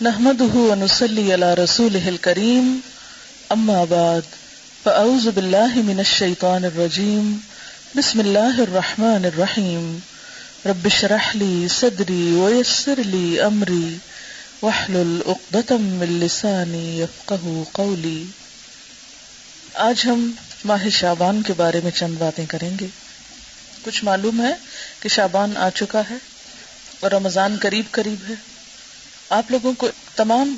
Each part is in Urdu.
نحمده ونصلي على رسوله الكريم اما بعد فاعوذ بالله من الشيطان الرجيم بسم الله الرحمن الرحيم رب اشرح لي صدري ويسر لي امري واحلل عقدة من لساني يفقهوا قولي۔ آج ہم ماہ شعبان کے بارے میں چند باتیں کریں گے۔ کچھ معلوم ہے کہ شعبان آ چکا ہے اور رمضان قریب قریب ہے۔ آپ لوگوں کو تمام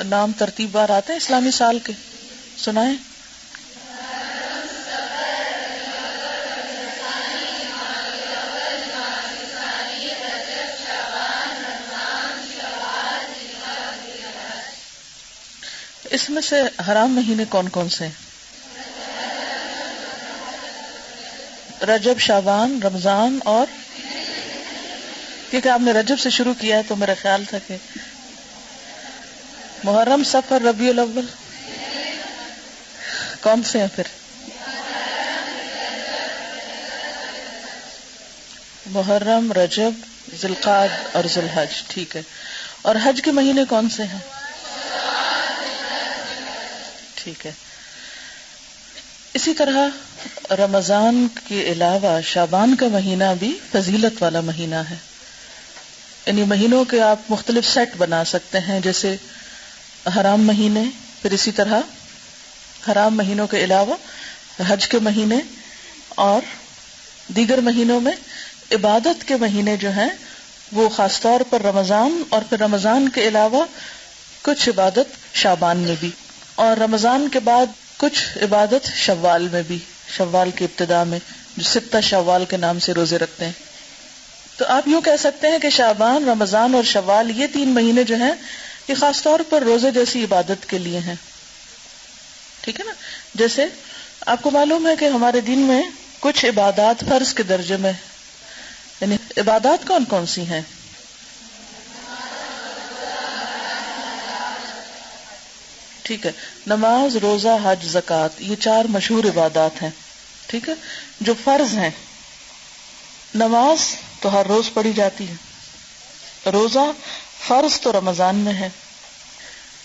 نام ترتیب بار آتے ہیں اسلامی سال کے؟ سنائیں۔ اس میں سے حرام مہینے کون کون سے ہیں؟ رجب، شعبان، رمضان اور کیونکہ آپ نے رجب سے شروع کیا ہے تو میرا خیال تھا کہ محرم، صفر، ربیع الاول کون سے ہیں پھر؟ محرم، رجب، ذوالقعدہ اور ذوالحج، ٹھیک ہے۔ اور حج کے مہینے کون سے ہیں؟ ٹھیک ہے۔ اسی طرح رمضان کے علاوہ شعبان کا مہینہ بھی فضیلت والا مہینہ ہے۔ یعنی مہینوں کے آپ مختلف سیٹ بنا سکتے ہیں، جیسے حرام مہینے، پھر اسی طرح حرام مہینوں کے علاوہ حج کے مہینے اور دیگر مہینوں میں عبادت کے مہینے جو ہیں وہ خاص طور پر رمضان، اور پھر رمضان کے علاوہ کچھ عبادت شعبان میں بھی، اور رمضان کے بعد کچھ عبادت شوال میں بھی، شوال کی ابتدا میں جو 6 شوال کے نام سے روزے رکھتے ہیں۔ تو آپ یوں کہہ سکتے ہیں کہ شعبان، رمضان اور شوال یہ 3 مہینے جو ہیں یہ خاص طور پر روزے جیسی عبادت کے لیے ہیں، ٹھیک ہے نا۔ جیسے آپ کو معلوم ہے کہ ہمارے دین میں کچھ عبادات فرض کے درجے میں، یعنی عبادات کون کون سی ہیں؟ ٹھیک ہے، نماز، روزہ، حج، زکوٰۃ، یہ 4 مشہور عبادات ہیں، ٹھیک ہے، جو فرض ہیں۔ نماز تو ہر روز پڑھی جاتی ہے، روزہ فرض تو رمضان میں ہے،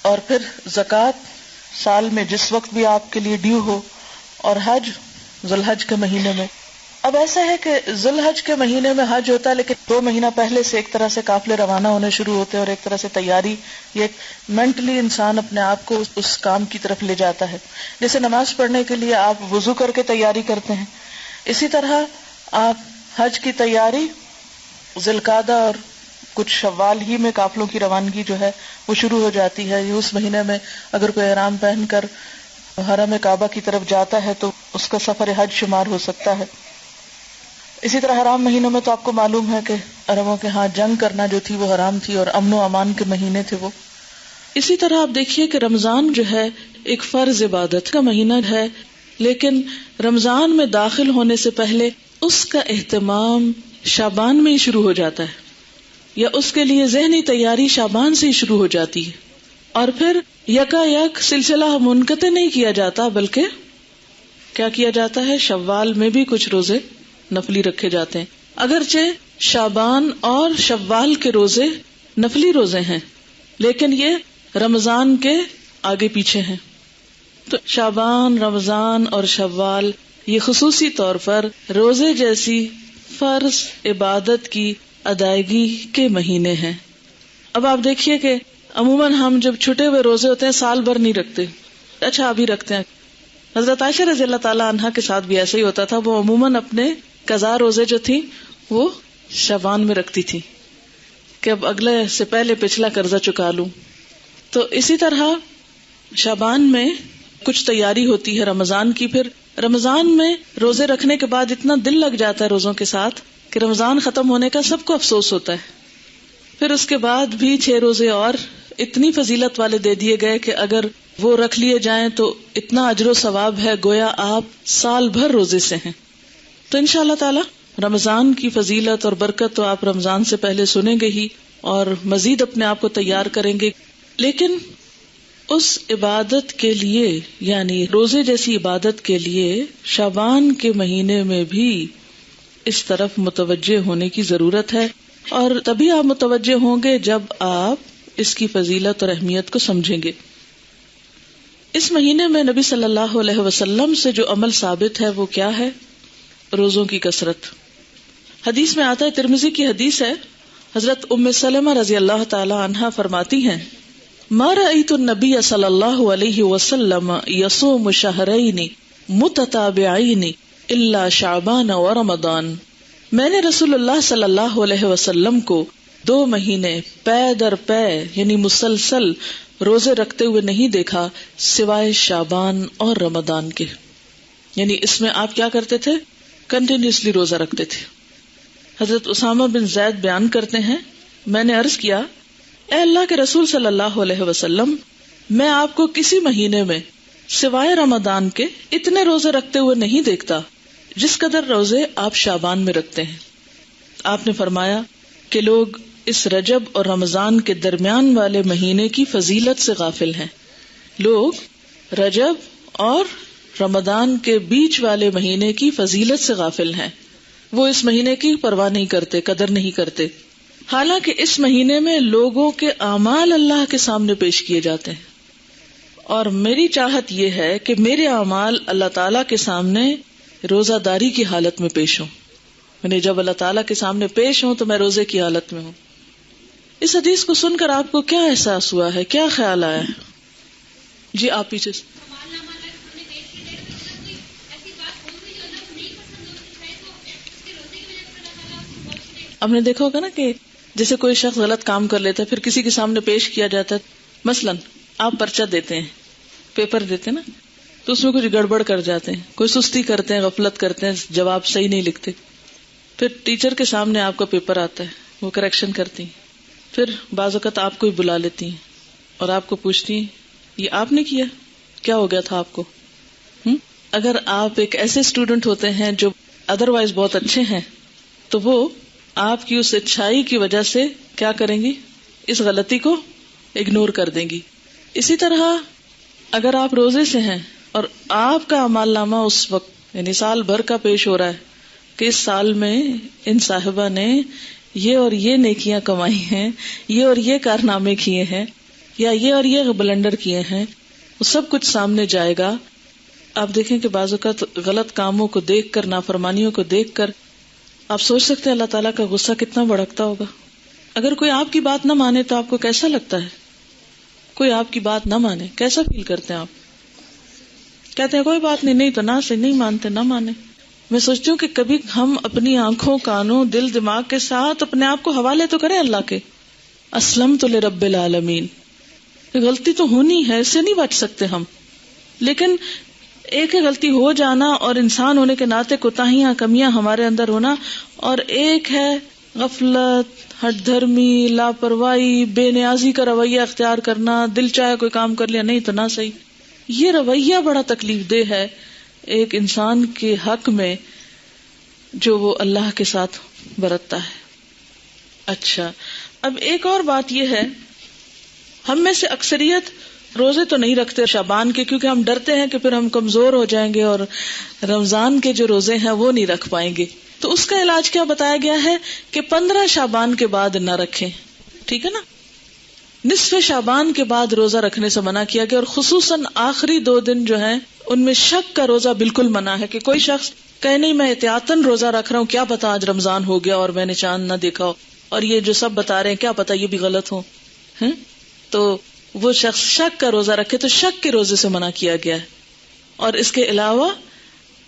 اور پھر زکوٰۃ سال میں جس وقت بھی آپ کے لیے ڈیو ہو، اور حج ذوالحج کے مہینے میں۔ اب ایسا ہے کہ ذوالحج کے مہینے میں حج ہوتا ہے، لیکن 2 مہینہ پہلے سے ایک طرح سے قافلے روانہ ہونے شروع ہوتے ہیں، اور ایک طرح سے تیاری، یہ مینٹلی انسان اپنے آپ کو اس کام کی طرف لے جاتا ہے۔ جیسے نماز پڑھنے کے لیے آپ وضو کر کے تیاری کرتے ہیں، اسی طرح آپ حج کی تیاری ذوالقعدہ اور کچھ شوال ہی میں قافلوں کی روانگی جو ہے وہ شروع ہو جاتی ہے۔ اس مہینے میں اگر کوئی احرام پہن کر حرم کعبہ کی طرف جاتا ہے تو اس کا سفر حج شمار ہو سکتا ہے۔ اسی طرح حرام مہینوں میں تو آپ کو معلوم ہے کہ عربوں کے ہاں جنگ کرنا جو تھی وہ حرام تھی، اور امن و امان کے مہینے تھے وہ۔ اسی طرح آپ دیکھیے کہ رمضان جو ہے ایک فرض عبادت کا مہینہ ہے، لیکن رمضان میں داخل ہونے سے پہلے اس کا اہتمام شعبان میں ہی شروع ہو جاتا ہے، یا اس کے لیے ذہنی تیاری شعبان سے ہی شروع ہو جاتی ہے، اور پھر یکا یک سلسلہ منقطع نہیں کیا جاتا، بلکہ کیا کیا جاتا ہے، شوال میں بھی کچھ روزے نفلی رکھے جاتے ہیں۔ اگرچہ شعبان اور شوال کے روزے نفلی روزے ہیں، لیکن یہ رمضان کے آگے پیچھے ہیں۔ تو شعبان، رمضان اور شوال یہ خصوصی طور پر روزے جیسی فرض عبادت کی ادائیگی کے مہینے ہیں۔ اب آپ دیکھیے کہ عموماً ہم جب چھٹے ہوئے روزے ہوتے ہیں سال بھر نہیں رکھتے، اچھا ابھی رکھتے ہیں۔ حضرت عائشہ رضی اللہ تعالی عنہا کے ساتھ بھی ایسا ہی ہوتا تھا، وہ عموماً اپنے قضا روزے جو تھی وہ شعبان میں رکھتی تھی کہ اب اگلے سے پہلے پچھلا قرضہ چکا لوں۔ تو اسی طرح شعبان میں کچھ تیاری ہوتی ہے رمضان کی، پھر رمضان میں روزے رکھنے کے بعد اتنا دل لگ جاتا ہے روزوں کے ساتھ کہ رمضان ختم ہونے کا سب کو افسوس ہوتا ہے۔ پھر اس کے بعد بھی 6 روزے اور اتنی فضیلت والے دے دیے گئے کہ اگر وہ رکھ لیے جائیں تو اتنا اجر و ثواب ہے گویا آپ سال بھر روزے سے ہیں۔ تو انشاءاللہ تعالی رمضان کی فضیلت اور برکت تو آپ رمضان سے پہلے سنیں گے ہی، اور مزید اپنے آپ کو تیار کریں گے، لیکن اس عبادت کے لیے، یعنی روزے جیسی عبادت کے لیے شعبان کے مہینے میں بھی اس طرف متوجہ ہونے کی ضرورت ہے، اور تبھی آپ متوجہ ہوں گے جب آپ اس کی فضیلت اور اہمیت کو سمجھیں گے۔ اس مہینے میں نبی صلی اللہ علیہ وسلم سے جو عمل ثابت ہے وہ کیا ہے؟ روزوں کی کثرت۔ حدیث میں آتا ہے، ترمذی کی حدیث ہے، حضرت ام سلمہ رضی اللہ تعالی عنہا فرماتی ہیں، ما رأیت النبی صلی اللہ علیہ وسلم یصوم شہرین متتابعین الا شعبان و رمضان، میں نے رسول اللہ صلی اللہ علیہ وسلم کو 2 مہینے پے در پے یعنی مسلسل روزے رکھتے ہوئے نہیں دیکھا سوائے شعبان اور رمضان کے۔ یعنی اس میں آپ کیا کرتے تھے؟ کنٹینیوسلی روزہ رکھتے تھے۔ حضرت اسامہ بن زید بیان کرتے ہیں، میں نے عرض کیا، اے اللہ کے رسول صلی اللہ علیہ وسلم، میں آپ کو کسی مہینے میں سوائے رمضان کے اتنے روزے رکھتے ہوئے نہیں دیکھتا جس قدر روزے آپ شعبان میں رکھتے ہیں۔ آپ نے فرمایا کہ لوگ اس رجب اور رمضان کے درمیان والے مہینے کی فضیلت سے غافل ہیں۔ لوگ رجب اور رمضان کے بیچ والے مہینے کی فضیلت سے غافل ہیں، وہ اس مہینے کی پرواہ نہیں کرتے، قدر نہیں کرتے، حالانکہ اس مہینے میں لوگوں کے اعمال اللہ کے سامنے پیش کیے جاتے ہیں، اور میری چاہت یہ ہے کہ میرے اعمال اللہ تعالیٰ کے سامنے روزہ داری کی حالت میں پیش ہوں، یعنی جب اللہ تعالیٰ کے سامنے پیش ہوں تو میں روزے کی حالت میں ہوں۔ اس حدیث کو سن کر آپ کو کیا احساس ہوا ہے، کیا خیال آیا ہے؟ جی آپ پیچھے سے۔ آپ نے دیکھا ہوگا نا کہ جیسے کوئی شخص غلط کام کر لیتا ہے پھر کسی کے سامنے پیش کیا جاتا ہے، مثلا آپ پرچہ دیتے ہیں، پیپر دیتے ہیں نا، تو اس میں کچھ گڑبڑ کر جاتے ہیں، کوئی سستی کرتے ہیں، غفلت کرتے ہیں، جواب صحیح نہیں لکھتے، پھر ٹیچر کے سامنے آپ کا پیپر آتا ہے، وہ کریکشن کرتی ہیں، پھر بعض اوقات آپ کو ہی بلا لیتی ہیں اور آپ کو پوچھتی ہیں یہ آپ نے کیا، کیا ہو گیا تھا آپ کو؟ اگر آپ ایک ایسے اسٹوڈنٹ ہوتے ہیں جو ادروائز بہت اچھے ہیں تو وہ آپ کی اس اچھائی کی وجہ سے کیا کریں گی؟ اس غلطی کو اگنور کر دیں گی۔ اسی طرح اگر آپ روزے سے ہیں اور آپ کا اعمال نامہ اس وقت یعنی سال بھر کا پیش ہو رہا ہے کہ اس سال میں ان صاحبہ نے یہ اور یہ نیکیاں کمائی ہیں، یہ اور یہ کارنامے کیے ہیں، یا یہ اور یہ بلنڈر کیے ہیں، وہ سب کچھ سامنے جائے گا۔ آپ دیکھیں کہ بعض اوقات غلط کاموں کو دیکھ کر، نافرمانیوں کو دیکھ کر آپ سوچ سکتے ہیں اللہ تعالیٰ کا غصہ کتنا بھڑکتا ہوگا۔ اگر کوئی آپ کی بات نہ مانے تو آپ کو کیسا لگتا ہے؟ کوئی آپ کی بات نہ مانے کیسا فیل کرتے ہیں آپ؟ کہتے ہیں کوئی بات نہیں، نہیں تو نہ سے نہیں مانتے، نہ مانے۔ میں سوچتی ہوں کہ کبھی ہم اپنی آنکھوں، کانوں، دل، دماغ کے ساتھ اپنے آپ کو حوالے تو کریں اللہ کے۔ اسلمت لرب العالمین، غلطی تو ہونی ہے، اس سے نہیں بچ سکتے ہم، لیکن ایک ہے غلطی ہو جانا اور انسان ہونے کے ناطے کوتاہیاں، کمیاں ہمارے اندر ہونا، اور ایک ہے غفلت، ہٹ دھرمی، لاپرواہی، بے نیازی کا رویہ اختیار کرنا، دل چاہے کوئی کام کر لیا، نہیں تو نہ صحیح۔ یہ رویہ بڑا تکلیف دہ ہے ایک انسان کے حق میں جو وہ اللہ کے ساتھ برتتا ہے۔ اچھا، اب ایک اور بات یہ ہے، ہم میں سے اکثریت روزے تو نہیں رکھتے شعبان کے، کیونکہ ہم ڈرتے ہیں کہ پھر ہم کمزور ہو جائیں گے اور رمضان کے جو روزے ہیں وہ نہیں رکھ پائیں گے۔ تو اس کا علاج کیا بتایا گیا ہے کہ 15 شعبان کے بعد نہ رکھیں، ٹھیک ہے نا؟ نصف شعبان کے بعد روزہ رکھنے سے منع کیا گیا، اور خصوصاً آخری 2 دن جو ہیں ان میں شک کا روزہ بالکل منع ہے، کہ کوئی شخص کہے نہیں میں احتیاطاً روزہ رکھ رہا ہوں، کیا پتا آج رمضان ہو گیا اور میں نے چاند نہ دیکھا ہو، اور یہ جو سب بتا رہے ہیں کیا پتا یہ بھی غلط ہو، تو وہ شخص شک کا روزہ رکھے، تو شک کے روزے سے منع کیا گیا ہے، اور اس کے علاوہ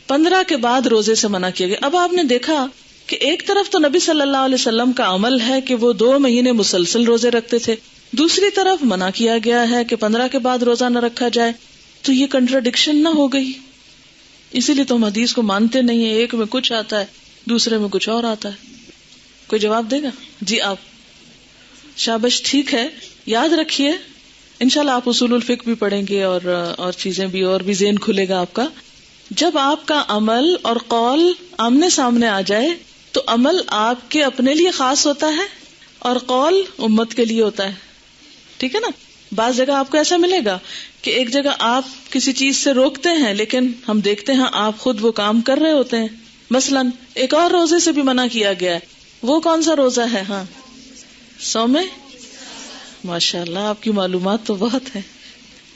15 کے بعد روزے سے منع کیا گیا۔ اب آپ نے دیکھا کہ ایک طرف تو نبی صلی اللہ علیہ وسلم کا عمل ہے کہ وہ 2 مہینے مسلسل روزے رکھتے تھے، دوسری طرف منع کیا گیا ہے کہ 15 کے بعد روزہ نہ رکھا جائے، تو یہ کنٹراڈکشن نہ ہو گئی؟ اسی لیے تو ہم حدیث کو مانتے نہیں ہیں، ایک میں کچھ آتا ہے دوسرے میں کچھ اور آتا ہے۔ کوئی جواب دے گا؟ جی آپ۔ شابش، ٹھیک ہے، یاد رکھیے انشاءاللہ آپ اصول الفقہ بھی پڑھیں گے اور چیزیں بھی، اور بھی ذہن کھلے گا آپ کا۔ جب آپ کا عمل اور قول آمنے سامنے آ جائے تو عمل آپ کے اپنے لیے خاص ہوتا ہے اور قول امت کے لیے ہوتا ہے، ٹھیک ہے نا؟ بعض جگہ آپ کو ایسا ملے گا کہ ایک جگہ آپ کسی چیز سے روکتے ہیں لیکن ہم دیکھتے ہیں آپ خود وہ کام کر رہے ہوتے ہیں۔ مثلا ایک اور روزے سے بھی منع کیا گیا ہے، وہ کون سا روزہ ہے؟ ہاں، صوم ماشاء اللہ، آپ کی معلومات تو بہت ہے.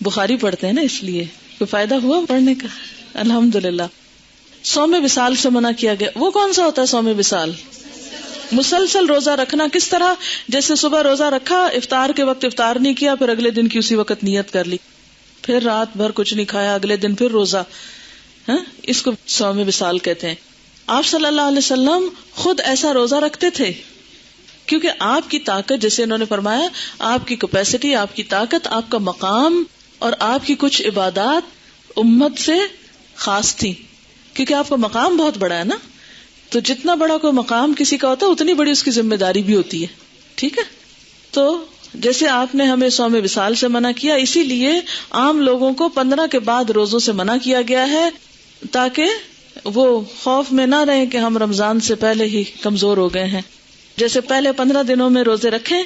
بخاری پڑھتے ہیں نا، اس لیے کوئی فائدہ ہوا پڑھنے کا؟ الحمدللہ. صوم وصال سے منع کیا گیا. وہ کون سا ہوتا ہے صوم وصال؟ مسلسل روزہ رکھنا. کس طرح؟ جیسے صبح روزہ رکھا، افطار کے وقت افطار نہیں کیا، پھر اگلے دن کی اسی وقت نیت کر لی، پھر رات بھر کچھ نہیں کھایا، اگلے دن پھر روزہ. اس کو صوم وصال کہتے ہیں. آپ صلی اللہ علیہ وسلم خود ایسا روزہ رکھتے تھے، کیونکہ آپ کی طاقت، جیسے انہوں نے فرمایا، آپ کی کیپیسٹی، آپ کی طاقت، آپ کا مقام اور آپ کی کچھ عبادات امت سے خاص تھی، کیونکہ آپ کا مقام بہت بڑا ہے نا. تو جتنا بڑا کوئی مقام کسی کا ہوتا ہے اتنی بڑی اس کی ذمہ داری بھی ہوتی ہے. ٹھیک ہے. تو جیسے آپ نے ہمیں صوم وصال سے منع کیا، اسی لیے عام لوگوں کو 15 کے بعد روزوں سے منع کیا گیا ہے، تاکہ وہ خوف میں نہ رہیں کہ ہم رمضان سے پہلے ہی کمزور ہو گئے ہیں. جیسے پہلے 15 دنوں میں روزے رکھیں،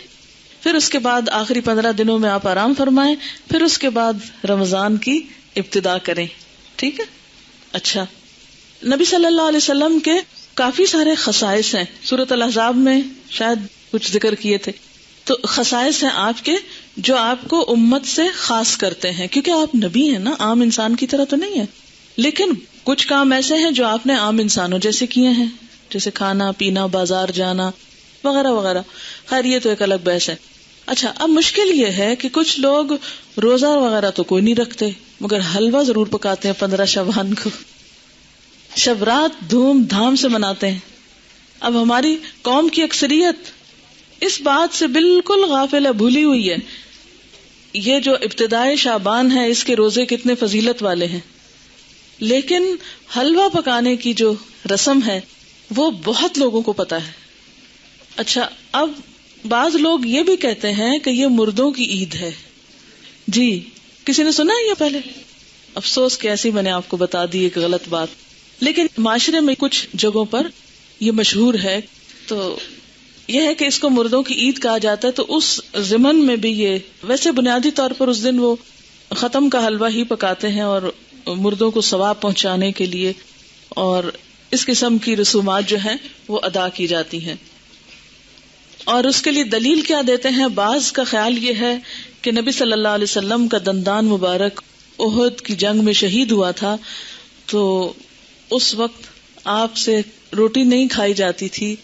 پھر اس کے بعد آخری 15 دنوں میں آپ آرام فرمائیں، پھر اس کے بعد رمضان کی ابتدا کریں. ٹھیک ہے. اچھا، نبی صلی اللہ علیہ وسلم کے کافی سارے خصائص ہیں. سورۃ الاحزاب میں شاید کچھ ذکر کیے تھے. تو خصائص ہیں آپ کے جو آپ کو امت سے خاص کرتے ہیں، کیونکہ آپ نبی ہیں نا، عام انسان کی طرح تو نہیں ہے. لیکن کچھ کام ایسے ہیں جو آپ نے عام انسانوں جیسے کیے ہیں، جیسے کھانا پینا، بازار جانا وغیرہ وغیرہ. خیر یہ تو ایک الگ بحث ہے. اچھا، اب مشکل یہ ہے کہ کچھ لوگ روزہ وغیرہ تو کوئی نہیں رکھتے، مگر حلوہ ضرور پکاتے ہیں 15 شعبان کو، شب رات دھوم دھام سے مناتے ہیں. اب ہماری قوم کی اکثریت اس بات سے بالکل غافل ہے، بھولی ہوئی ہے. یہ جو ابتدائے شعبان ہے، اس کے روزے کتنے فضیلت والے ہیں، لیکن حلوہ پکانے کی جو رسم ہے وہ بہت لوگوں کو پتا ہے. اچھا، اب بعض لوگ یہ بھی کہتے ہیں کہ یہ مردوں کی عید ہے. جی، کسی نے سنا ہے یہ پہلے؟ افسوس کہ ایسی میں نے آپ کو بتا دی ایک غلط بات. لیکن معاشرے میں کچھ جگہوں پر یہ مشہور ہے. تو یہ ہے کہ اس کو مردوں کی عید کہا جاتا ہے. تو اس ضمن میں بھی یہ، ویسے بنیادی طور پر اس دن وہ ختم کا حلوہ ہی پکاتے ہیں اور مردوں کو ثواب پہنچانے کے لیے، اور اس قسم کی رسومات جو ہیں وہ ادا کی جاتی ہیں. اور اس کے لیے دلیل کیا دیتے ہیں؟ بعض کا خیال یہ ہے کہ نبی صلی اللہ علیہ وسلم کا دندان مبارک احد کی جنگ میں شہید ہوا تھا، تو اس وقت آپ سے روٹی نہیں کھائی جاتی تھی،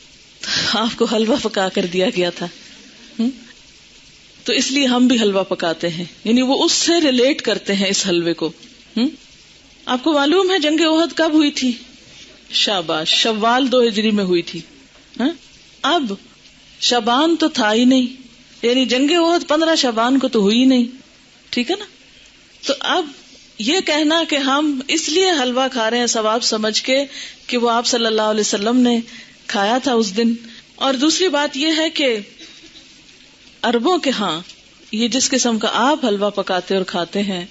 آپ کو حلوہ پکا کر دیا گیا تھا. تو اس لیے ہم بھی حلوہ پکاتے ہیں، یعنی وہ اس سے ریلیٹ کرتے ہیں اس حلوے کو. آپ کو معلوم ہے جنگ احد کب ہوئی تھی؟ شاباش، شوال 2 ہجری میں ہوئی تھی. اب شعبان تو تھا ہی نہیں، یعنی جنگ احد 15 شعبان کو تو ہوئی نہیں. ٹھیک ہے نا. تو اب یہ کہنا کہ ہم اس لیے حلوہ کھا رہے ہیں ثواب سمجھ کے کہ وہ آپ صلی اللہ علیہ وسلم نے کھایا تھا اس دن. اور دوسری بات یہ ہے کہ عربوں کے ہاں یہ جس قسم کا آپ حلوہ پکاتے اور کھاتے ہیں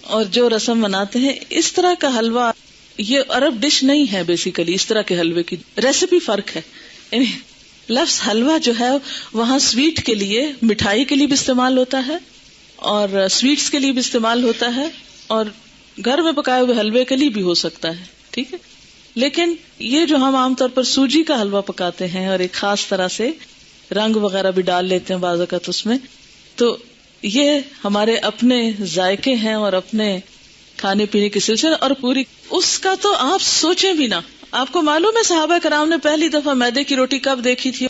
اور جو رسم مناتے ہیں، اس طرح کا حلوہ یہ عرب ڈش نہیں ہے. بیسیکلی اس طرح کے حلوے کی ریسیپی فرق ہے. یعنی لفظ حلوہ جو ہے وہاں سویٹ کے لیے، مٹھائی کے لیے بھی استعمال ہوتا ہے اور سویٹس کے لیے بھی استعمال ہوتا ہے، اور گھر میں پکائے ہوئے حلوے کے لیے بھی ہو سکتا ہے. ٹھیک ہے. لیکن یہ جو ہم عام طور پر سوجی کا حلوہ پکاتے ہیں اور ایک خاص طرح سے رنگ وغیرہ بھی ڈال لیتے ہیں بعض اوقات اس میں، تو یہ ہمارے اپنے ذائقے ہیں اور اپنے کھانے پینے کے سلسلے، اور پوری اس کا تو آپ سوچیں بھی نہ. آپ کو معلوم ہے صحابہ کرام نے پہلی دفعہ میدے کی روٹی کب دیکھی تھی؟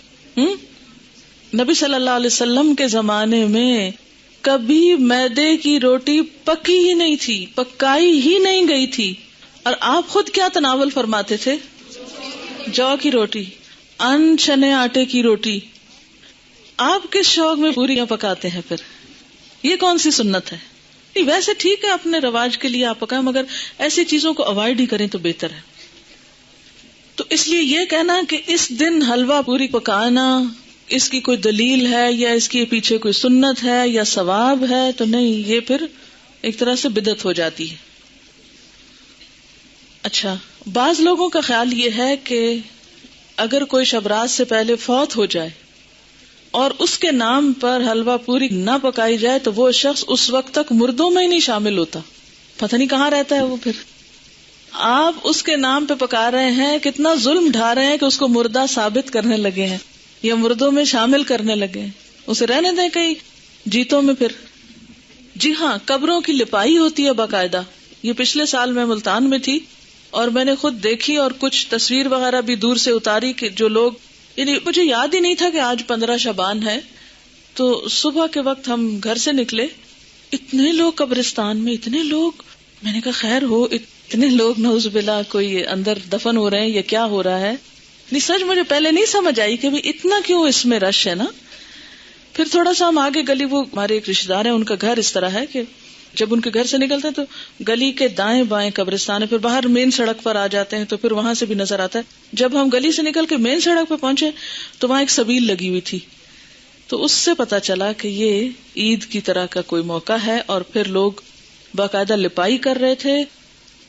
نبی صلی اللہ علیہ وسلم کے زمانے میں کبھی میدے کی روٹی پکی ہی نہیں تھی، پکائی ہی نہیں گئی تھی. اور آپ خود کیا تناول فرماتے تھے؟ جو کی روٹی، ان چنے آٹے کی روٹی. آپ کس شوق میں پوریاں پکاتے ہیں پھر؟ یہ کون سی سنت ہے؟ ویسے ٹھیک ہے اپنے رواج کے لیے آپ پکائیں، مگر ایسی چیزوں کو اوائڈ ہی کریں تو بہتر ہے. تو اس لیے یہ کہنا کہ اس دن حلوہ پوری پکانا اس کی کوئی دلیل ہے یا اس کے پیچھے کوئی سنت ہے یا ثواب ہے، تو نہیں، یہ پھر ایک طرح سے بدعت ہو جاتی ہے. اچھا، بعض لوگوں کا خیال یہ ہے کہ اگر کوئی شب رات سے پہلے فوت ہو جائے اور اس کے نام پر حلوہ پوری نہ پکائی جائے تو وہ شخص اس وقت تک مردوں میں ہی نہیں شامل ہوتا. پتہ نہیں کہاں رہتا ہے وہ. پھر آپ اس کے نام پہ پکا رہے ہیں، کتنا ظلم ڈھا رہے ہیں کہ اس کو مردہ ثابت کرنے لگے ہیں یا مردوں میں شامل کرنے لگے ہیں. اسے رہنے دیں کہیں جیتوں میں پھر. جی ہاں، قبروں کی لپائی ہوتی ہے باقاعدہ. یہ پچھلے سال میں ملتان میں تھی اور میں نے خود دیکھی اور کچھ تصویر وغیرہ بھی دور سے اتاری کہ جو لوگ، یعنی مجھے یاد ہی نہیں تھا کہ آج 15 شعبان ہے. تو صبح کے وقت ہم گھر سے نکلے، اتنے لوگ قبرستان میں، اتنے لوگ. میں نے کہا خیر ہو، اتنے لوگ نعوذ باللہ کوئی اندر دفن ہو رہے ہیں یا کیا ہو رہا ہے. نہیں سچ مجھے پہلے نہیں سمجھ آئی کہ اتنا کیوں اس میں رش ہے نا. پھر تھوڑا سا ہم آگے گلی، وہ ہمارے ایک رشتے دار ہیں، ان کا گھر اس طرح ہے کہ جب ان کے گھر سے نکلتے ہیں تو گلی کے دائیں بائیں قبرستان ہے، پھر باہر مین سڑک پر آ جاتے ہیں تو پھر وہاں سے بھی نظر آتا ہے. جب ہم گلی سے نکل کے مین سڑک پہ پہنچے تو وہاں ایک سبیل لگی ہوئی تھی، تو اس سے پتا چلا کہ یہ عید کی طرح کا کوئی موقع ہے. اور پھر لوگ باقاعدہ لپائی کر رہے تھے،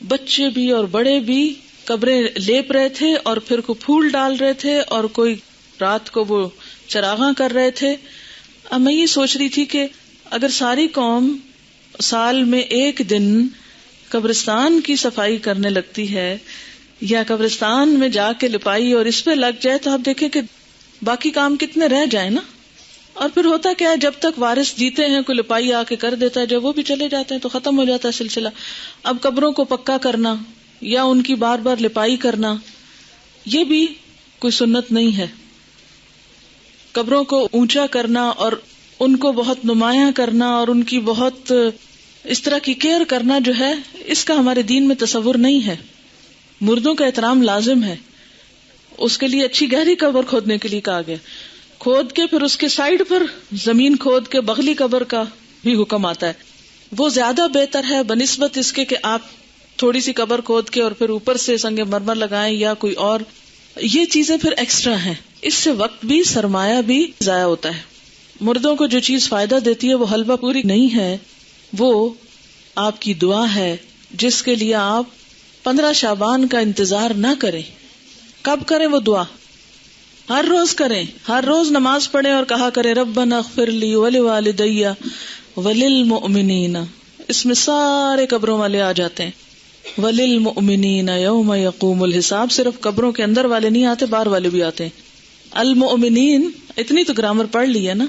بچے بھی اور بڑے بھی قبریں لیپ رہے تھے اور پھر کو پھول ڈال رہے تھے اور کوئی رات کو وہ چراغاں کر رہے تھے. اب میں یہ سوچ رہی تھی کہ اگر ساری قوم سال میں ایک دن قبرستان کی صفائی کرنے لگتی ہے یا قبرستان میں جا کے لپائی اور اس پہ لگ جائے تو آپ دیکھیں کہ باقی کام کتنے رہ جائیں نا. اور پھر ہوتا کیا ہے، جب تک وارث جیتے ہیں کوئی لپائی آ کے کر دیتا ہے، جب وہ بھی چلے جاتے ہیں تو ختم ہو جاتا ہے سلسلہ. اب قبروں کو پکا کرنا یا ان کی بار بار لپائی کرنا یہ بھی کوئی سنت نہیں ہے. قبروں کو اونچا کرنا اور ان کو بہت نمایاں کرنا اور ان کی بہت اس طرح کی کیئر کرنا جو ہے، اس کا ہمارے دین میں تصور نہیں ہے. مردوں کا احترام لازم ہے، اس کے لیے اچھی گہری قبر کھودنے کے لیے کہا گیا، کھود کے پھر اس کے سائڈ پر زمین کھود کے بغلی قبر کا بھی حکم آتا ہے. وہ زیادہ بہتر ہے بنسبت اس کے کہ آپ تھوڑی سی قبر کھود کے اور پھر اوپر سے سنگ مرمر لگائیں یا کوئی اور. یہ چیزیں پھر ایکسٹرا ہیں، اس سے وقت بھی سرمایہ بھی ضائع ہوتا ہے. مردوں کو جو چیز فائدہ دیتی ہے وہ حلوہ پوری نہیں ہے، وہ آپ کی دعا ہے، جس کے لیے آپ 15 شعبان کا انتظار نہ کریں. کب کریں وہ دعا؟ ہر روز کریں، ہر روز نماز پڑھیں اور کہا کریں ربنا اغفر لی ولوالدی وللمؤمنین. اس میں سارے قبروں والے آ جاتے ہیں. وللمؤمنین یوم یقوم الحساب. صرف قبروں کے اندر والے نہیں آتے، باہر والے بھی آتے ہیں. المؤمنین، اتنی تو گرامر پڑھ لی ہے نا،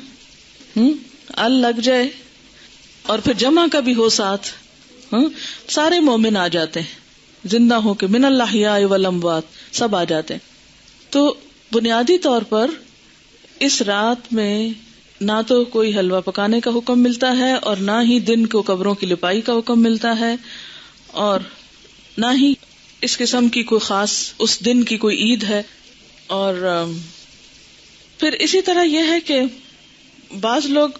ال لگ جائے اور پھر جمع کا بھی ہو ساتھ، سارے مومن آ جاتے ہیں، زندہ ہو کے، من الاحیاء والاموات سب آ جاتے ہیں. تو بنیادی طور پر اس رات میں نہ تو کوئی حلوہ پکانے کا حکم ملتا ہے اور نہ ہی دن کو قبروں کی لپائی کا حکم ملتا ہے اور نہ ہی اس قسم کی کوئی خاص اس دن کی کوئی عید ہے. اور پھر اسی طرح یہ ہے کہ بعض لوگ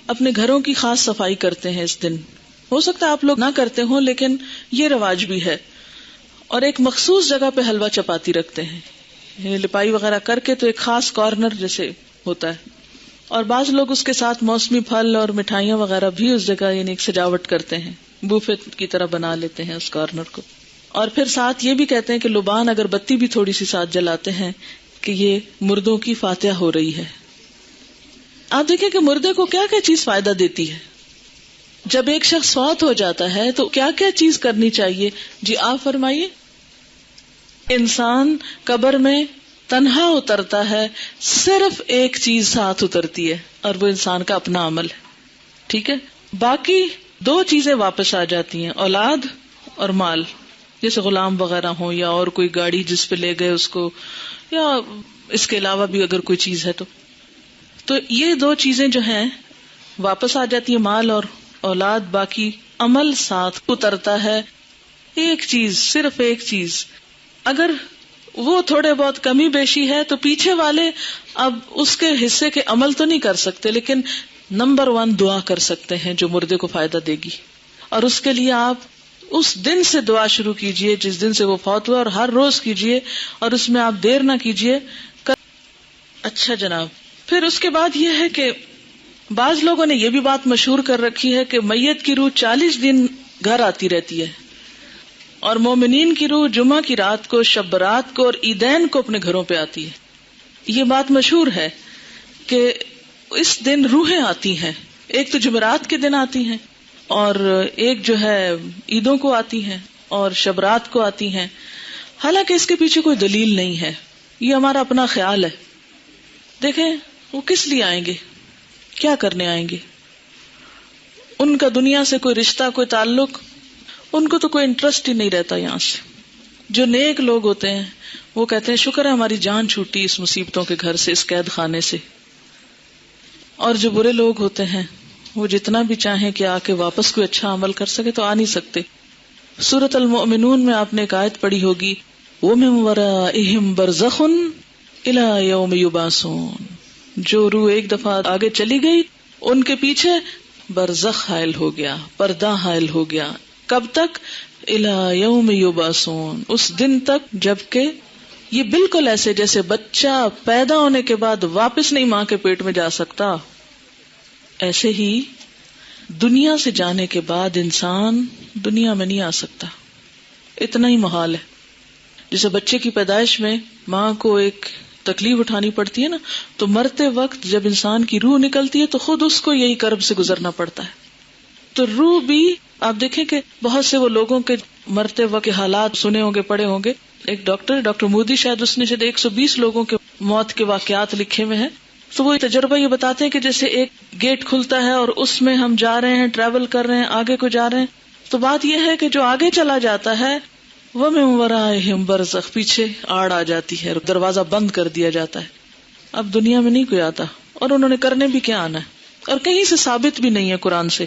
اپنے گھروں کی خاص صفائی کرتے ہیں اس دن. ہو سکتا ہے آپ لوگ نہ کرتے ہوں لیکن یہ رواج بھی ہے. اور ایک مخصوص جگہ پہ حلوہ چپاتی رکھتے ہیں، یعنی لپائی وغیرہ کر کے تو ایک خاص کارنر جیسے ہوتا ہے. اور بعض لوگ اس کے ساتھ موسمی پھل اور مٹھائیاں وغیرہ بھی اس جگہ یعنی ایک سجاوٹ کرتے ہیں، بوفے کی طرح بنا لیتے ہیں اس کارنر کو. اور پھر ساتھ یہ بھی کہتے ہیں کہ لبان اگر بتی بھی تھوڑی سی ساتھ جلاتے ہیں کہ یہ مردوں کی فاتحہ ہو رہی ہے. آپ دیکھیں کہ مردے کو کیا کیا چیز فائدہ دیتی ہے. جب ایک شخص فوت ہو جاتا ہے تو کیا کیا چیز کرنی چاہیے؟ جی آپ فرمائیے. انسان قبر میں تنہا اترتا ہے، صرف ایک چیز ساتھ اترتی ہے اور وہ انسان کا اپنا عمل ہے. ٹھیک ہے، باقی 2 چیزیں واپس آ جاتی ہیں، اولاد اور مال، جیسے غلام وغیرہ ہوں یا اور کوئی گاڑی جس پہ لے گئے اس کو، یا اس کے علاوہ بھی اگر کوئی چیز ہے تو یہ 2 چیزیں جو ہیں واپس آ جاتی ہیں، مال اور اولاد. باقی عمل ساتھ اترتا ہے. ایک چیز، صرف ایک چیز، اگر وہ تھوڑے بہت کمی بیشی ہے تو پیچھے والے اب اس کے حصے کے عمل تو نہیں کر سکتے، لیکن نمبر 1 دعا کر سکتے ہیں جو مردے کو فائدہ دے گی. اور اس کے لیے آپ اس دن سے دعا شروع کیجئے جس دن سے وہ فوت ہوا، اور ہر روز کیجئے اور اس میں آپ دیر نہ کیجئے. اچھا جناب، پھر اس کے بعد یہ ہے کہ بعض لوگوں نے یہ بھی بات مشہور کر رکھی ہے کہ میت کی روح 40 دن گھر آتی رہتی ہے اور مومنین کی روح جمعہ کی رات کو، شب برات کو اور عیدین کو اپنے گھروں پہ آتی ہے. یہ بات مشہور ہے کہ اس دن روحیں آتی ہیں، ایک تو جمعرات کے دن آتی ہیں اور ایک جو ہے عیدوں کو آتی ہیں اور شب رات کو آتی ہیں. حالانکہ اس کے پیچھے کوئی دلیل نہیں ہے، یہ ہمارا اپنا خیال ہے. دیکھیں وہ کس لیے آئیں گے؟ کیا کرنے آئیں گے؟ ان کا دنیا سے کوئی رشتہ، کوئی تعلق، ان کو تو کوئی انٹرسٹ ہی نہیں رہتا یہاں سے. جو نیک لوگ ہوتے ہیں وہ کہتے ہیں شکر ہے ہماری جان چھوٹی اس مصیبتوں کے گھر سے، اس قید خانے سے. اور جو برے لوگ ہوتے ہیں وہ جتنا بھی چاہیں کہ آ کے واپس کوئی اچھا عمل کر سکے تو آ نہیں سکتے. سورۃ المؤمنون میں آپ نے ایک آیت پڑھی ہوگی، وَمِن وَرَائِهِمْ بَرْزَخٌ إِلَى يَوْمِ يُبْعَثُونَ. جو روح ایک دفعہ آگے چلی گئی ان کے پیچھے برزخ حائل ہو گیا، پردہ حائل ہو گیا. کب تک؟ إِلَى يَوْمِ يُبْعَثُونَ، اس دن تک جبکہ یہ بالکل ایسے جیسے بچہ پیدا ہونے کے بعد واپس نہیں ماں کے پیٹ میں جا سکتا، ایسے ہی دنیا سے جانے کے بعد انسان دنیا میں نہیں آ سکتا. اتنا ہی محال ہے. جیسے بچے کی پیدائش میں ماں کو ایک تکلیف اٹھانی پڑتی ہے نا، تو مرتے وقت جب انسان کی روح نکلتی ہے تو خود اس کو یہی کرب سے گزرنا پڑتا ہے. تو روح بھی آپ دیکھیں کہ بہت سے وہ لوگوں کے مرتے وقت کے حالات سنے ہوں گے، پڑھے ہوں گے. ایک ڈاکٹر مودی شاید اس نے 120 لوگوں کے موت کے واقعات لکھے ہوئے ہیں. تو وہ تجربہ یہ بتاتے ہیں کہ جیسے ایک گیٹ کھلتا ہے اور اس میں ہم جا رہے ہیں، ٹریول کر رہے ہیں، آگے کو جا رہے ہیں. تو بات یہ ہے کہ جو آگے چلا جاتا ہے وَمِن وَرَائِهِمْ بَرْزَخٌ، پیچھے آڑ آ جاتی ہے، دروازہ بند کر دیا جاتا ہے. اب دنیا میں نہیں کوئی آتا، اور انہوں نے کرنے بھی کیا آنا ہے. اور کہیں سے ثابت بھی نہیں ہے قرآن سے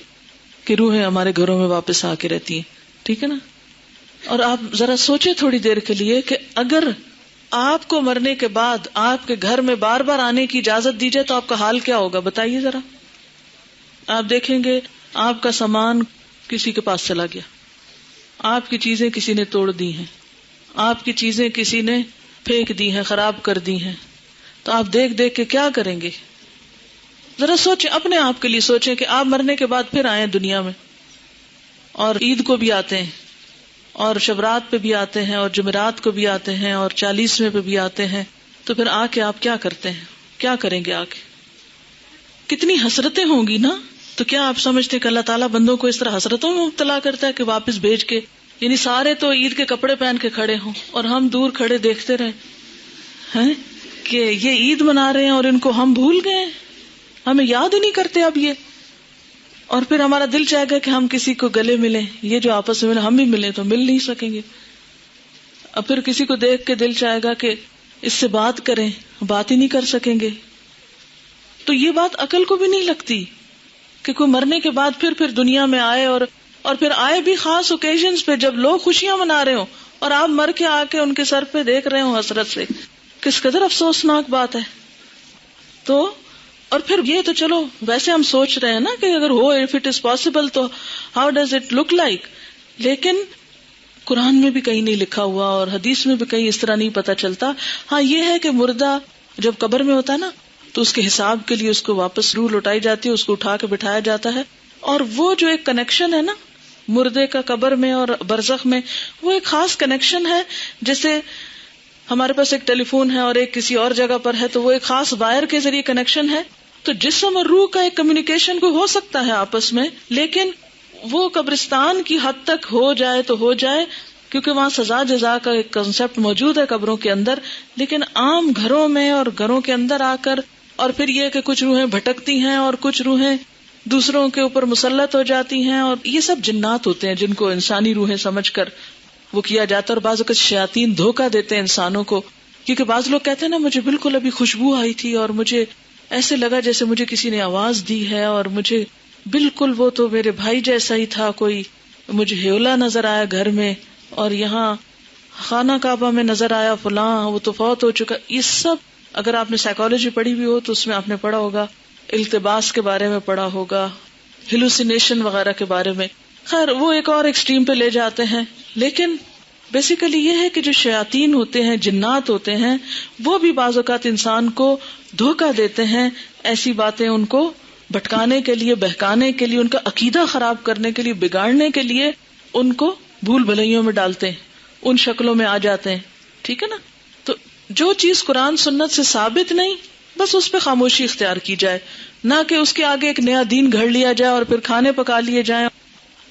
کہ روحیں ہمارے گھروں میں واپس آ کے رہتی ہیں. ٹھیک ہے نا. اور آپ ذرا سوچیں تھوڑی دیر کے لیے کہ اگر آپ کو مرنے کے بعد آپ کے گھر میں بار بار آنے کی اجازت دی جائے تو آپ کا حال کیا ہوگا؟ بتائیے ذرا. آپ دیکھیں گے آپ کا سامان کسی کے پاس چلا گیا، آپ کی چیزیں کسی نے توڑ دی ہیں، آپ کی چیزیں کسی نے پھینک دی ہیں، خراب کر دی ہیں. تو آپ دیکھ دیکھ کے کیا کریں گے؟ ذرا سوچیں، اپنے آپ کے لیے سوچیں کہ آپ مرنے کے بعد پھر آئیں دنیا میں، اور عید کو بھی آتے ہیں، اور شبرات پہ بھی آتے ہیں، اور جمعرات کو بھی آتے ہیں، اور 40ویں پہ بھی آتے ہیں. تو پھر آ کے آپ کیا کرتے ہیں؟ کیا کریں گے؟ آ کے کتنی حسرتیں ہوں گی نا. تو کیا آپ سمجھتے کہ اللہ تعالیٰ بندوں کو اس طرح حسرتوں میں مبتلا کرتا ہے کہ واپس بھیج کے، یعنی سارے تو عید کے کپڑے پہن کے کھڑے ہوں اور ہم دور کھڑے دیکھتے رہیں ہیں کہ یہ عید منا رہے ہیں اور ان کو ہم بھول گئے، ہمیں یاد ہی نہیں کرتے اب یہ. اور پھر ہمارا دل چاہے گا کہ ہم کسی کو گلے ملیں، یہ جو آپس میں ہم بھی ملیں تو مل نہیں سکیں گے. اب پھر کسی کو دیکھ کے دل چاہے گا کہ اس سے بات کریں، بات ہی نہیں کر سکیں گے. تو یہ بات عقل کو بھی نہیں لگتی کہ کوئی مرنے کے بعد پھر دنیا میں آئے، اور پھر آئے بھی خاص اوکیزنز پہ جب لوگ خوشیاں منا رہے ہوں اور آپ مر کے آ کے ان کے سر پہ دیکھ رہے ہوں حسرت سے. کس قدر افسوسناک بات ہے. تو اور پھر یہ تو چلو ویسے ہم سوچ رہے ہیں نا کہ اگر ہو، if it is possible تو how does it look like، لیکن قرآن میں بھی کہیں نہیں لکھا ہوا اور حدیث میں بھی کہیں اس طرح نہیں پتا چلتا. ہاں یہ ہے کہ مردہ جب قبر میں ہوتا ہے نا تو اس کے حساب کے لیے اس کو واپس روح لوٹائی جاتی ہے، اس کو اٹھا کے بٹھایا جاتا ہے. اور وہ جو ایک کنیکشن ہے نا مردے کا قبر میں اور برزخ میں، وہ ایک خاص کنیکشن ہے. جیسے ہمارے پاس ایک ٹیلی فون ہے اور ایک کسی اور جگہ پر ہے تو وہ ایک خاص وائر کے ذریعے کنیکشن ہے. تو جسم اور روح کا ایک کمیونیکیشن کو ہو سکتا ہے آپس میں، لیکن وہ قبرستان کی حد تک ہو جائے تو ہو جائے، کیونکہ وہاں سزا جزا کا ایک کنسپٹ موجود ہے قبروں کے اندر. لیکن عام گھروں میں اور گھروں کے اندر آ کر، اور پھر یہ کہ کچھ روحیں بھٹکتی ہیں اور کچھ روحیں دوسروں کے اوپر مسلط ہو جاتی ہیں، اور یہ سب جنات ہوتے ہیں جن کو انسانی روحیں سمجھ کر وہ کیا جاتا ہے. اور بعض اوقات شیاطین دھوکہ دیتے ہیں انسانوں کو، کیونکہ بعض لوگ کہتے ہیں نا مجھے بالکل ابھی خوشبو آئی تھی اور مجھے ایسے لگا جیسے مجھے کسی نے آواز دی ہے، اور مجھے بالکل وہ تو میرے بھائی جیسا ہی تھا، کوئی مجھے ہیولا نظر آیا گھر میں، اور یہاں خانہ کعبہ میں نظر آیا فلاں وہ تو فوت ہو چکا. یہ سب اگر آپ نے سائیکالوجی پڑھی بھی ہو تو اس میں آپ نے پڑھا ہوگا، التباس کے بارے میں پڑھا ہوگا، ہیلوسینیشن وغیرہ کے بارے میں. خیر وہ ایک اور ایکسٹریم پہ لے جاتے ہیں. لیکن بیسیکلی یہ ہے کہ جو شیاطین ہوتے ہیں، جنات ہوتے ہیں، وہ بھی بعض اوقات انسان کو دھوکہ دیتے ہیں، ایسی باتیں ان کو بھٹکانے کے لیے، بہکانے کے لیے، ان کا عقیدہ خراب کرنے کے لیے، بگاڑنے کے لیے ان کو بھول بھلائیوں میں ڈالتے ہیں، ان شکلوں میں آ جاتے ہیں. ٹھیک ہے نا. تو جو چیز قرآن سنت سے ثابت نہیں، بس اس پہ خاموشی اختیار کی جائے، نہ کہ اس کے آگے ایک نیا دین گھڑ لیا جائے اور پھر کھانے پکا لیے جائیں.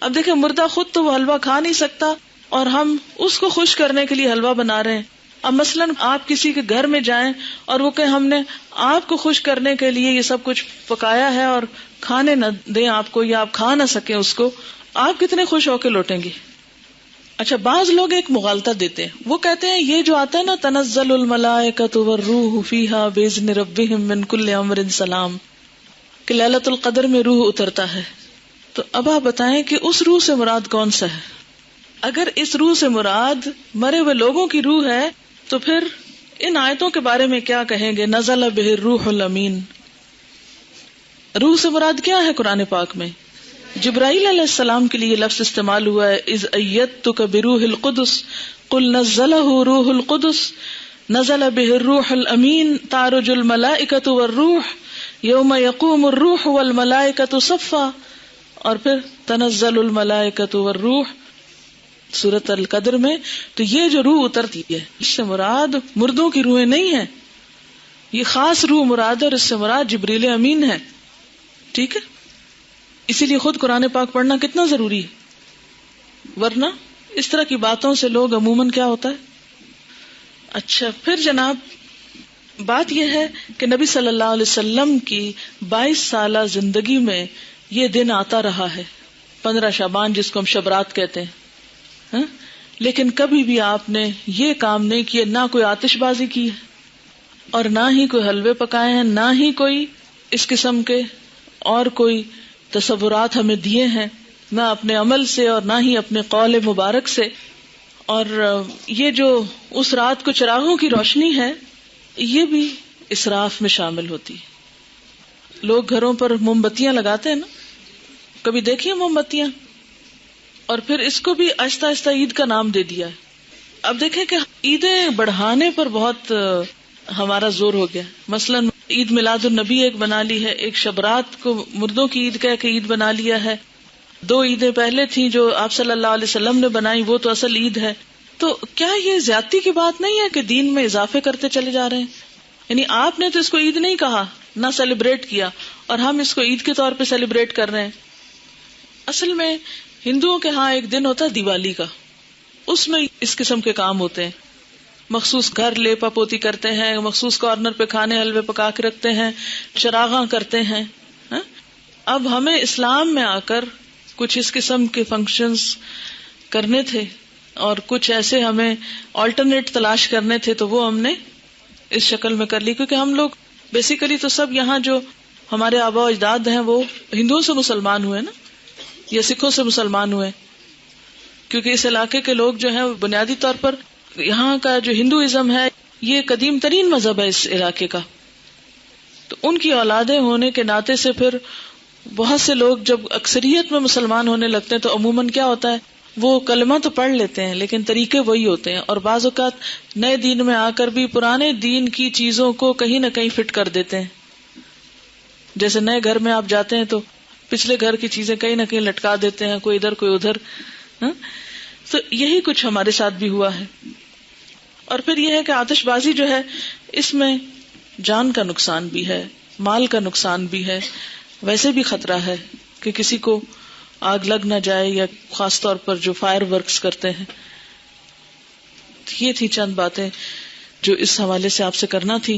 اب دیکھیں مردہ خود تو وہ حلوہ کھا نہیں سکتا اور ہم اس کو خوش کرنے کے لیے حلوہ بنا رہے ہیں. اب مثلاً آپ کسی کے گھر میں جائیں اور وہ کہیں ہم نے آپ کو خوش کرنے کے لیے یہ سب کچھ پکایا ہے اور کھانے نہ دیں آپ کو یا آپ کھا نہ سکیں اس کو، آپ کتنے خوش ہو کے لوٹیں گے؟ اچھا، بعض لوگ ایک مغالطہ دیتے ہیں، وہ کہتے ہیں یہ جو آتا ہے نا تنزل الملائکۃ والروح فیہا باذن ربہم من کل امر سلام، کہ لیلۃ القدر میں روح اترتا ہے. تو اب آپ بتائیں کہ اس روح سے مراد کون سا ہے؟ اگر اس روح سے مراد مرے ہوئے لوگوں کی روح ہے تو پھر ان آیتوں کے بارے میں کیا کہیں گے؟ نزل بہ الروح الامین. روح سے مراد کیا ہے قرآن پاک میں؟ جبرائیل علیہ السلام کے لیے لفظ استعمال ہوا ہے، اذ ایدتک بروح القدس قل نزلہ روح القدس نزل بہ الروح الامین تعرج الملائکۃ والروح یوم یقوم الروح والملائکۃ صفا. اور پھر تنزل الملائکۃ والروح سورۃ القدر میں. تو یہ جو روح اترتی ہے اس سے مراد مردوں کی روحیں نہیں ہیں، یہ خاص روح مراد ہے اور اس سے مراد جبریل امین ہے. ٹھیک ہے، اسی لیے خود قرآن پاک پڑھنا کتنا ضروری ہے، ورنہ اس طرح کی باتوں سے لوگ عموماً کیا ہوتا ہے. اچھا، پھر جناب بات یہ ہے کہ نبی صلی اللہ علیہ وسلم کی 22 سالہ زندگی میں یہ دن آتا رہا ہے 15 شعبان جس کو ہم شبرات کہتے ہیں، لیکن کبھی بھی آپ نے یہ کام نہیں کیا، نہ کوئی آتش بازی کی ہے اور نہ ہی کوئی حلوے پکائے ہیں، نہ ہی کوئی اس قسم کے اور کوئی تصورات ہمیں دیے ہیں، نہ اپنے عمل سے اور نہ ہی اپنے قول مبارک سے. اور یہ جو اس رات کو چراغوں کی روشنی ہے یہ بھی اسراف میں شامل ہوتی ہے. لوگ گھروں پر موم بتیاں لگاتے ہیں نا، کبھی دیکھیے موم بتیاں، اور پھر اس کو بھی آہستہ آہستہ عید کا نام دے دیا ہے. اب دیکھیں کہ عیدیں بڑھانے پر بہت ہمارا زور ہو گیا. مثلاً عید میلاد النبی ایک بنا لی ہے، ایک شبرات کو مردوں کی عید کہہ کے عید بنا لیا ہے. 2 عیدیں پہلے تھیں جو آپ صلی اللہ علیہ وسلم نے بنائی، وہ تو اصل عید ہے. تو کیا یہ زیادتی کی بات نہیں ہے کہ دین میں اضافے کرتے چلے جا رہے ہیں؟ یعنی آپ نے تو اس کو عید نہیں کہا، نہ سیلیبریٹ کیا، اور ہم اس کو عید کے طور پہ سیلیبریٹ کر رہے ہیں. اصل میں ہندوؤں کے ہاں ایک دن ہوتا ہے دیوالی کا، اس میں اس قسم کے کام ہوتے ہیں. مخصوص گھر لیپا پوتی کرتے ہیں، مخصوص کارنر پہ کھانے حلوے پکا کے رکھتے ہیں، چراغاں کرتے ہیں. اب ہمیں اسلام میں آ کر کچھ اس قسم کے فنکشنز کرنے تھے اور کچھ ایسے ہمیں آلٹرنیٹ تلاش کرنے تھے، تو وہ ہم نے اس شکل میں کر لی. کیونکہ ہم لوگ بیسیکلی تو سب یہاں جو ہمارے آبا و اجداد ہیں وہ ہندوؤں سے مسلمان ہوئے نا، یا سکھوں سے مسلمان ہوئے، کیونکہ اس علاقے کے لوگ جو ہیں بنیادی طور پر یہاں کا جو ہندوازم ہے یہ قدیم ترین مذہب ہے اس علاقے کا. تو ان کی اولادیں ہونے کے ناطے سے پھر بہت سے لوگ جب اکثریت میں مسلمان ہونے لگتے ہیں تو عموماً کیا ہوتا ہے، وہ کلمہ تو پڑھ لیتے ہیں لیکن طریقے وہی ہوتے ہیں، اور بعض اوقات نئے دین میں آ کر بھی پرانے دین کی چیزوں کو کہیں نہ کہیں فٹ کر دیتے ہیں. جیسے نئے گھر میں آپ جاتے ہیں تو پچھلے گھر کی چیزیں کہیں نہ کہیں لٹکا دیتے ہیں، کوئی ادھر کوئی ادھر. تو یہی کچھ ہمارے ساتھ بھی ہوا ہے. اور پھر یہ ہے کہ آتش بازی جو ہے اس میں جان کا نقصان بھی ہے، مال کا نقصان بھی ہے، ویسے بھی خطرہ ہے کہ کسی کو آگ لگ نہ جائے، یا خاص طور پر جو فائر ورکس کرتے ہیں. یہ تھی چند باتیں جو اس حوالے سے آپ سے کرنا تھی.